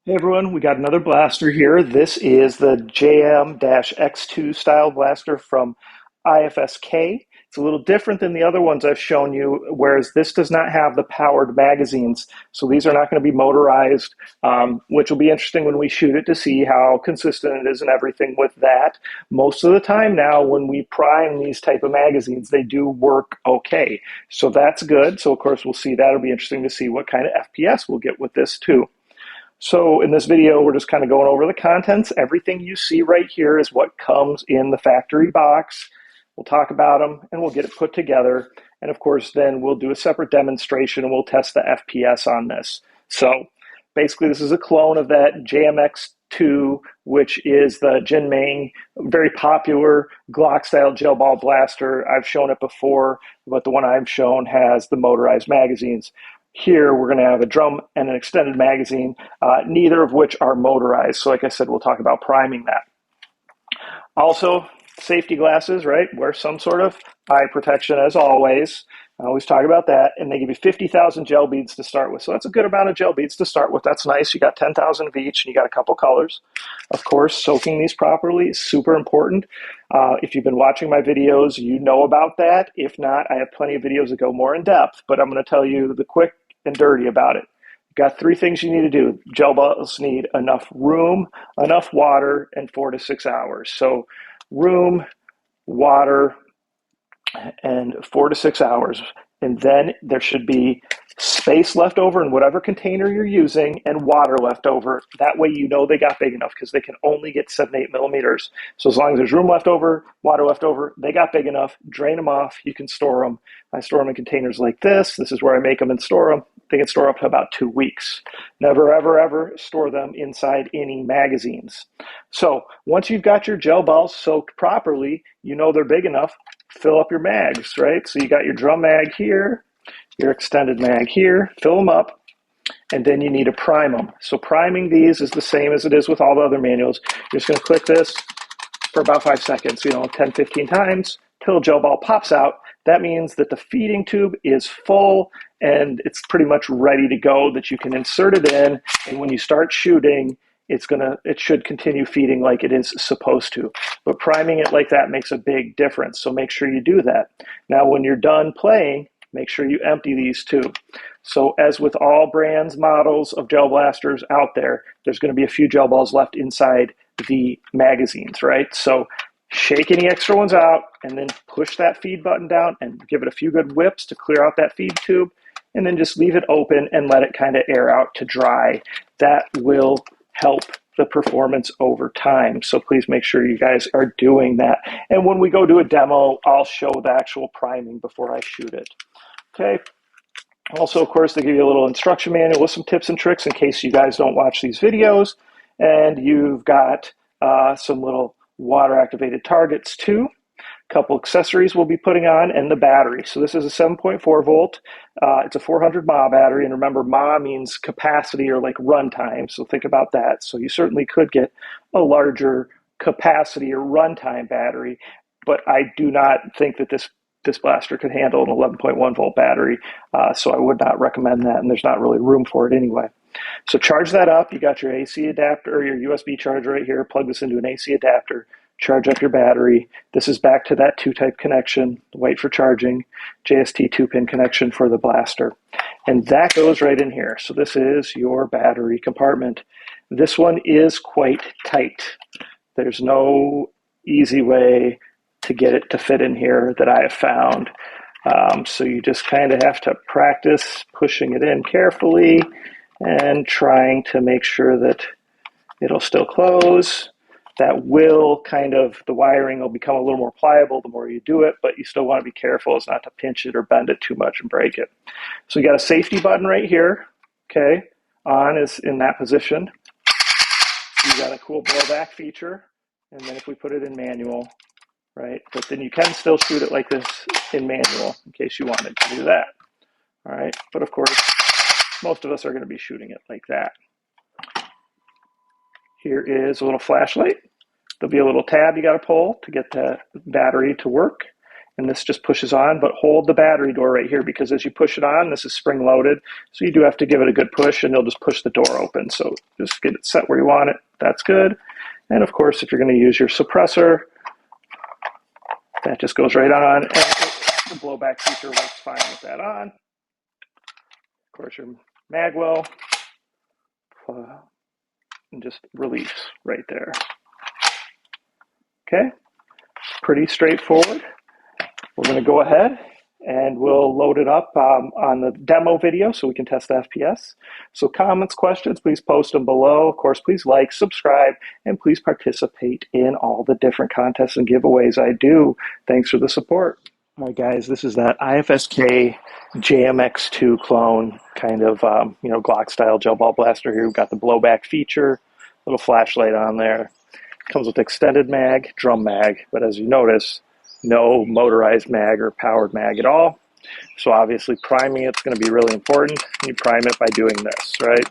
Hey everyone, we got another blaster here. This is the JM-X2 style blaster from IFSK. It's a little different than the other ones I've shown you, whereas this does not have the powered magazines. So these are not going to be motorized, which will be interesting when we shoot it to see how consistent it is and everything with that. Most of the time now, when we prime these type of magazines, they do work okay. So that's good. So of course we'll see that. It'll be interesting to see what kind of FPS we'll get with this too. So in this video, we're just kind of going over the contents. Everything you see right here is what comes in the factory box. We'll talk about them and we'll get it put together. And of course, then we'll do a separate demonstration and we'll test the FPS on this. So basically, this is a clone of that JMX2, which is the Jinming, very popular Glock-style gel ball blaster. I've shown it before, but the one I've shown has the motorized magazines. Here, we're going to have a drum and an extended magazine, neither of which are motorized. So like I said, we'll talk about priming that. Also, safety glasses, right? Wear some sort of eye protection as always. I always talk about that. And they give you 50,000 gel beads to start with. So that's a good amount of gel beads to start with. That's nice. You got 10,000 of each and you got a couple colors. Of course, soaking these properly is super important. If you've been watching my videos, you know about that. If not, I have plenty of videos that go more in depth, but I'm going to tell you the quick and dirty about it. Got three things you need to do. Gel balls need enough room, enough water, and 4 to 6 hours. So room, water, and 4 to 6 hours. And then there should be space left over in whatever container you're using and water left over. That way you know they got big enough because they can only get 7-8 millimeters. So as long as there's room left over, water left over, they got big enough, drain them off, you can store them. I store them in containers like this. This is where I make them and store them. They can store up to about 2 weeks. Never, ever, ever store them inside any magazines. So once you've got your gel balls soaked properly, you know they're big enough, fill up your mags, right? So you got your drum mag here, your extended mag here, fill them up, and then you need to prime them. So priming these is the same as it is with all the other manuals. You're just going to click this for about 5 seconds, 10, 15 times till gel ball pops out. That means that the feeding tube is full and it's pretty much ready to go, that you can insert it in, and when you start shooting, it should continue feeding like it is supposed to. But priming it like that makes a big difference, so make sure you do that. Now when you're done playing, make sure you empty these too. So as with all brands, models of gel blasters out there, there's going to be a few gel balls left inside the magazines, right? So shake any extra ones out and then push that feed button down and give it a few good whips to clear out that feed tube, and then just leave it open and let it kind of air out to dry. That will help the performance over time. So please make sure you guys are doing that. And when we go do a demo, I'll show the actual priming before I shoot it. Okay. Also, of course, they give you a little instruction manual with some tips and tricks in case you guys don't watch these videos. And you've got some little water activated targets too. A couple accessories we'll be putting on, and the battery. So this is a 7.4 volt. It's a 400 mAh battery, and remember, mAh means capacity or like runtime. So think about that. So you certainly could get a larger capacity or runtime battery, but I do not think that this blaster could handle an 11.1 volt battery. So I would not recommend that, and there's not really room for it anyway. So charge that up. You got your AC adapter or your USB charger right here. Plug this into an AC adapter. Charge up your battery. This is back to that 2-type connection, wait for charging, JST 2-pin connection for the blaster. And that goes right in here. So this is your battery compartment. This one is quite tight. There's no easy way to get it to fit in here that I have found. So you just kind of have to practice pushing it in carefully and trying to make sure that it'll still close. That will the wiring will become a little more pliable the more you do it, but you still want to be careful as not to pinch it or bend it too much and break it. So you got a safety button right here, okay? On is in that position. You got a cool blowback feature, and then if we put it in manual, right? But then you can still shoot it like this in manual in case you wanted to do that, all right? But of course, most of us are going to be shooting it like that. Here is a little flashlight. There'll be a little tab you got to pull to get the battery to work. and this just pushes on, but hold the battery door right here because as you push it on, this is spring loaded. So you do have to give it a good push and you'll just push the door open. So just get it set where you want it. That's good. And of course, if you're going to use your suppressor, that just goes right on. And the blowback feature works fine with that on. Of course, your mag will, and just release right there. Okay, pretty straightforward. We're going to go ahead and we'll load it up on the demo video so we can test the FPS. So comments, questions, please post them below. Of course, please like, subscribe, and please participate in all the different contests and giveaways I do. Thanks for the support. All right, guys, this is that IFSK JMX2 clone, kind of, Glock style gel ball blaster here. We've got the blowback feature, little flashlight on there. Comes with extended mag, drum mag, but as you notice, no motorized mag or powered mag at all. So obviously priming it's going to be really important. You prime it by doing this, right?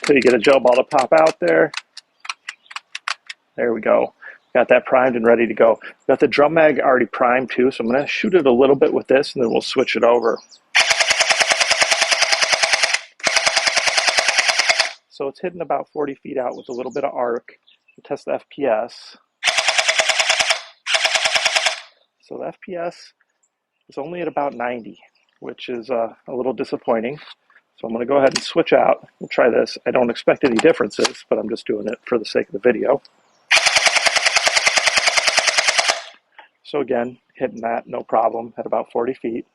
Until you get a gel ball to pop out there. There we go. Got that primed and ready to go. Got the drum mag already primed too, so I'm going to shoot it a little bit with this and then we'll switch it over. So it's hitting about 40 feet out with a little bit of arc. We'll test the FPS. So the FPS is only at about 90, which is a little disappointing. So I'm going to go ahead and switch out. We'll try this. I don't expect any differences, but I'm just doing it for the sake of the video. So again, hitting that, no problem, at about 40 feet.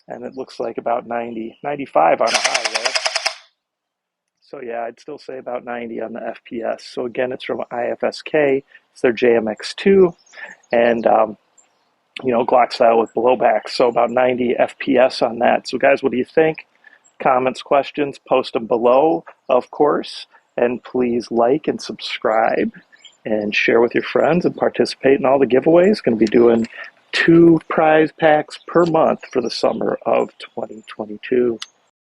And it looks like about 90, 95 on a high there. So yeah, I'd still say about 90 on the FPS. So again, it's from IFSK. It's their JMX2. And, Glock style with blowback. So about 90 FPS on that. So guys, what do you think? Comments, questions, post them below, of course. And please like and subscribe and share with your friends and participate in all the giveaways. Going to be doing 2 prize packs per month for the summer of 2022.